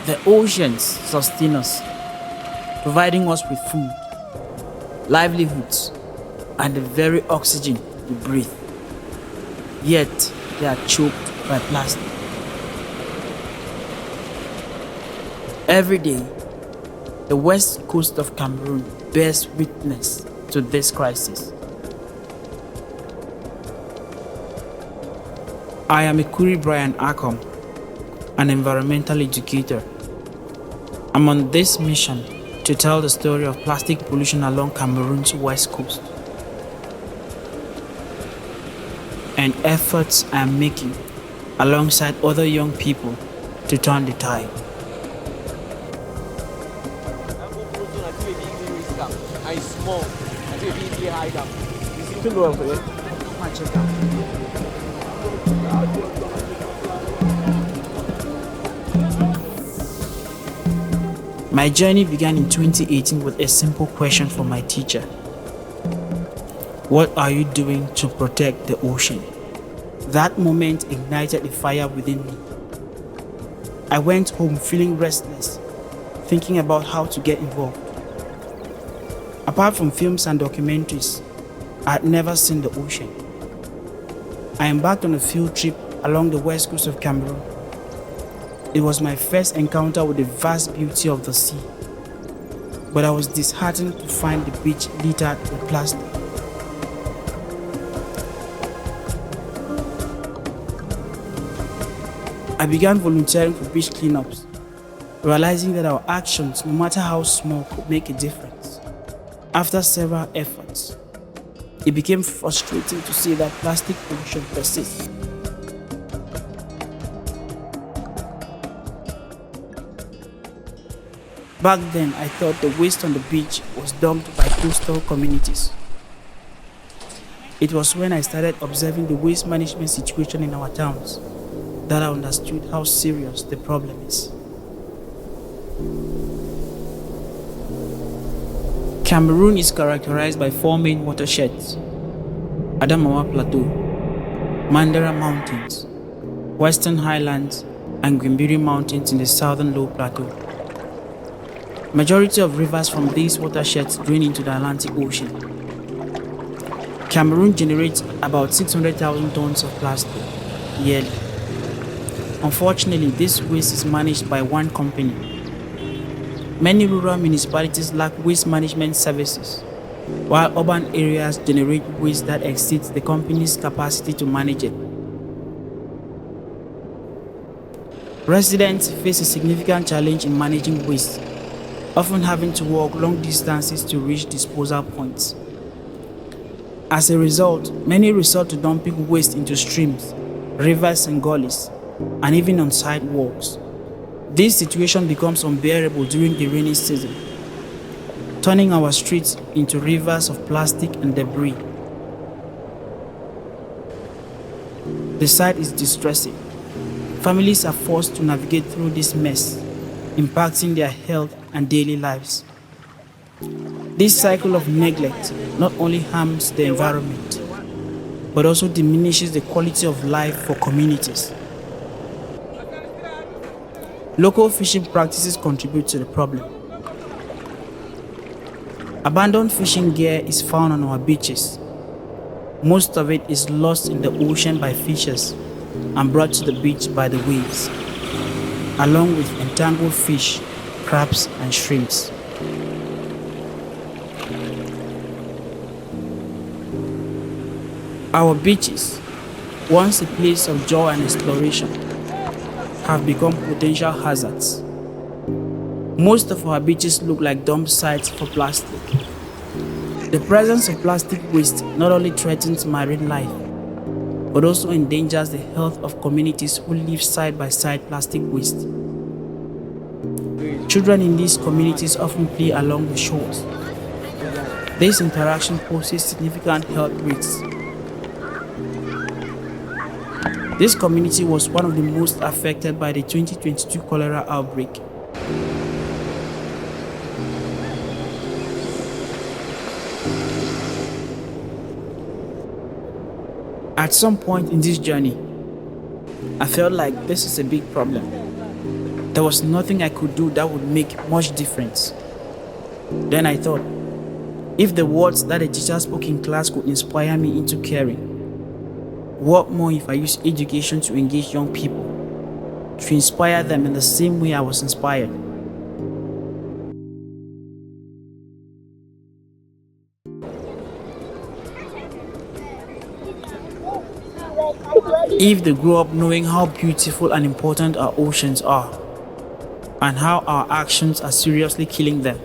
The oceans sustain us, providing us with food, livelihoods, and the very oxygen we breathe. Yet, they are choked by plastic. Every day, the west coast of Cameroon bears witness to this crisis. I am Ekuri Brian, an environmental educator. I'm on this mission to tell the story of plastic pollution along Cameroon's west coast and efforts I am making alongside other young people to turn the tide. My journey began in 2018 with a simple question from my teacher. What are you doing to protect the ocean? That moment ignited a fire within me. I went home feeling restless, thinking about how to get involved. Apart from films and documentaries, I had never seen the ocean. I embarked on a field trip along the west coast of Cameroon. It was my first encounter with the vast beauty of the sea, but I was disheartened to find the beach littered with plastic. I began volunteering for beach cleanups, realizing that our actions, no matter how small, could make a difference. After several efforts, it became frustrating to see that plastic pollution persists. Back then, I thought the waste on the beach was dumped by coastal communities. It was when I started observing the waste management situation in our towns that I understood how serious the problem is. Cameroon is characterized by four main watersheds: Adamawa Plateau, Mandara Mountains, Western Highlands, and Gwimbiri Mountains in the southern low plateau. Majority of rivers from these watersheds drain into the Atlantic Ocean. Cameroon generates about 600,000 tons of plastic yearly. Unfortunately, this waste is managed by one company. Many rural municipalities lack waste management services, while urban areas generate waste that exceeds the company's capacity to manage it. Residents face a significant challenge in managing waste, often having to walk long distances to reach disposal points. As a result, many resort to dumping waste into streams, rivers and gullies, and even on sidewalks. This situation becomes unbearable during the rainy season, turning our streets into rivers of plastic and debris. The sight is distressing. Families are forced to navigate through this mess, impacting their health and daily lives. This cycle of neglect not only harms the environment, but also diminishes the quality of life for communities. Local fishing practices contribute to the problem. Abandoned fishing gear is found on our beaches. Most of it is lost in the ocean by fishers and brought to the beach by the waves, along with entangled fish, crabs, and shrimps. Our beaches, once a place of joy and exploration, have become potential hazards. Most of our beaches look like dump sites for plastic. The presence of plastic waste not only threatens marine life, but also endangers the health of communities who live side by side plastic waste. Children in these communities often play along the shores. This interaction poses significant health risks. This community was one of the most affected by the 2022 cholera outbreak. At some point in this journey, I felt like this is a big problem. There was nothing I could do that would make much difference. Then I thought, if the words that the teacher spoke in class could inspire me into caring, what more if I use education to engage young people, to inspire them in the same way I was inspired? If they grow up knowing how beautiful and important our oceans are, and how our actions are seriously killing them,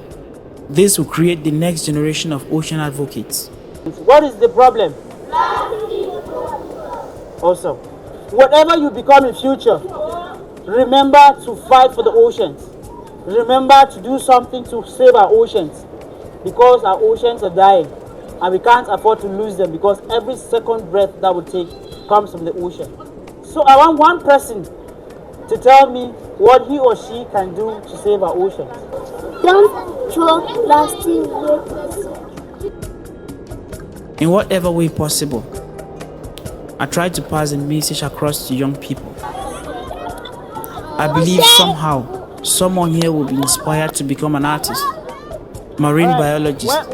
this will create the next generation of ocean advocates. What is the problem? Awesome. Whatever you become in future, remember to fight for the oceans. Remember to do something to save our oceans, because our oceans are dying and we can't afford to lose them, because every second breath that we take comes from the ocean. So I want one person to tell me what he or she can do to save our oceans. Don't throw plastic waste. In whatever way possible, I try to pass the message across to young people. I believe somehow someone here will be inspired to become an artist, marine biologist,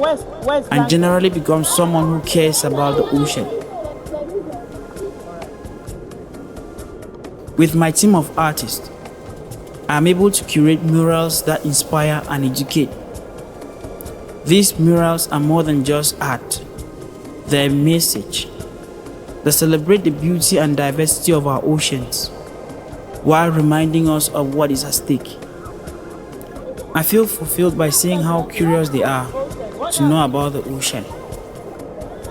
and generally become someone who cares about the ocean. With my team of artists, I am able to curate murals that inspire and educate. These murals are more than just art. They're a message. They celebrate the beauty and diversity of our oceans, while reminding us of what is at stake. I feel fulfilled by seeing how curious they are to know about the ocean.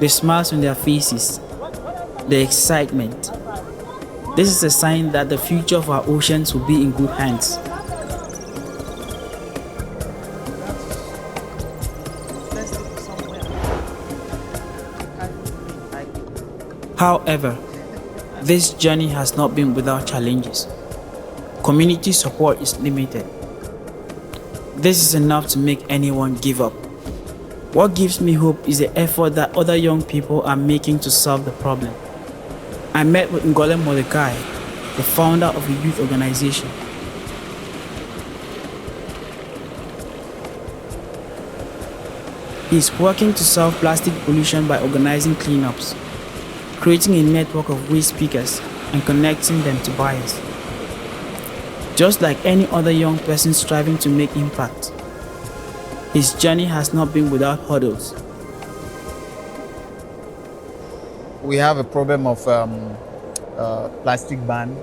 The smiles on their faces, the excitement. This is a sign that the future of our oceans will be in good hands. However, this journey has not been without challenges. Community support is limited. This is enough to make anyone give up. What gives me hope is the effort that other young people are making to solve the problem. I met with Ngole Mordecai, the founder of a youth organization. He is working to solve plastic pollution by organizing cleanups, creating a network of waste pickers, and connecting them to buyers. Just like any other young person striving to make impact, his journey has not been without hurdles. We have a problem of plastic ban.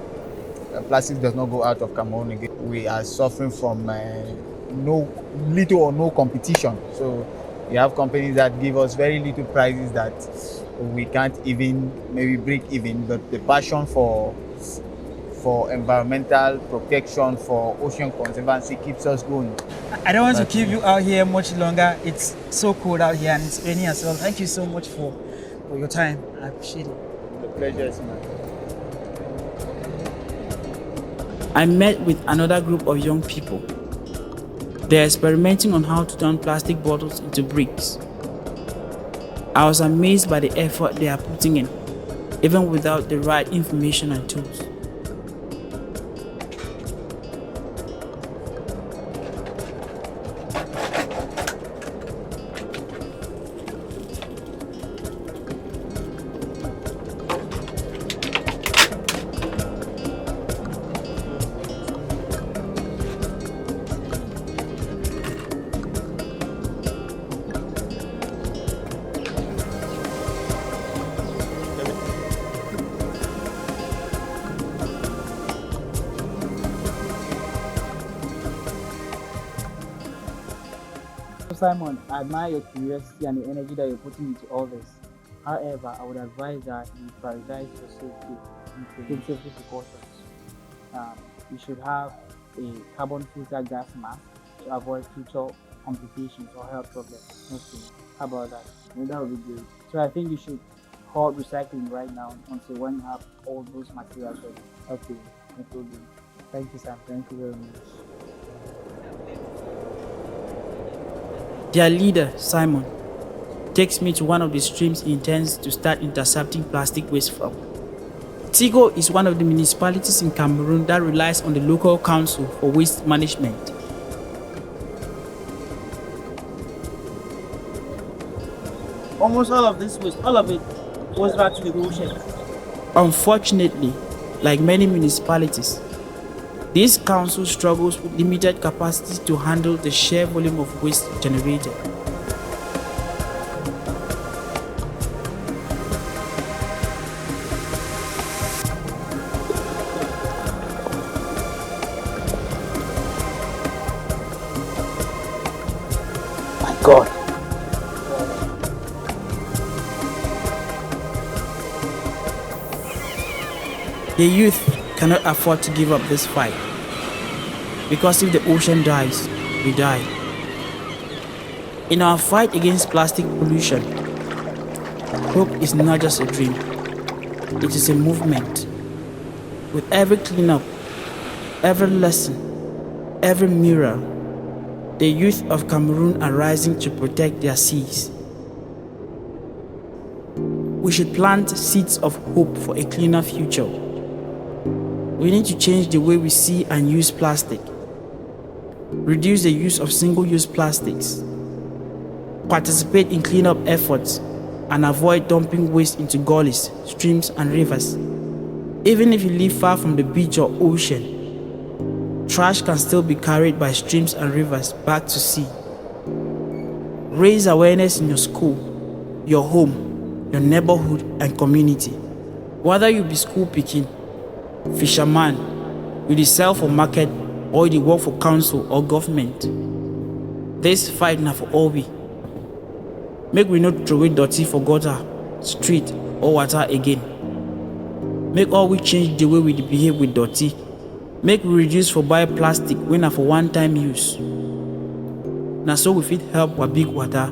Plastic does not go out of Cameroon again. We are suffering from little or no competition. So we have companies that give us very little prices that we can't even maybe break even. But the passion for environmental protection, for ocean conservancy keeps us going. I don't want to keep you out here much longer. It's so cold out here and it's raining as well. Thank you so much for your time. I appreciate it. The pleasure is mine. I met with another group of young people. They are experimenting on how to turn plastic bottles into bricks. I was amazed by the effort they are putting in, even without the right information and tools. Simon, I admire your curiosity and the energy that you're putting into all this. However, I would advise that you prioritize your safety and take safety precautions. You should have a carbon filter gas mask to avoid future complications or health problems. Okay. How about that? That would be great. So I think you should halt recycling right now until when you have all those materials ready. Okay, no problem. Thank you, Sam. Thank you very much. Their leader, Simon, takes me to one of the streams he intends to start intercepting plastic waste from. Tigo is one of the municipalities in Cameroon that relies on the local council for waste management. Almost all of this waste, all of it goes back to the ocean. Unfortunately, like many municipalities, this council struggles with limited capacity to handle the sheer volume of waste generated. My God. The youth cannot afford to give up this fight, because if the ocean dies, we die. In our fight against plastic pollution, hope is not just a dream, it is a movement. With every cleanup, every lesson, every mirror, the youth of Cameroon are rising to protect their seas. We should plant seeds of hope for a cleaner future. We need to change the way we see and use plastic. Reduce the use of single-use plastics. Participate in cleanup efforts and avoid dumping waste into gullies, streams and rivers. Even if you live far from the beach or ocean, trash can still be carried by streams and rivers back to sea. Raise awareness in your school, your home, your neighborhood and community. Whether you be school pikin, fisherman, you dey sell for market or you dey work for council or government, this fight na for all we. Make we no throw away dirty for gutter, street or water again. Make all we change the way we dey behave with dirty. Make we reduce for buy plastic wey na for one time use. Na so we fit help our Big Wata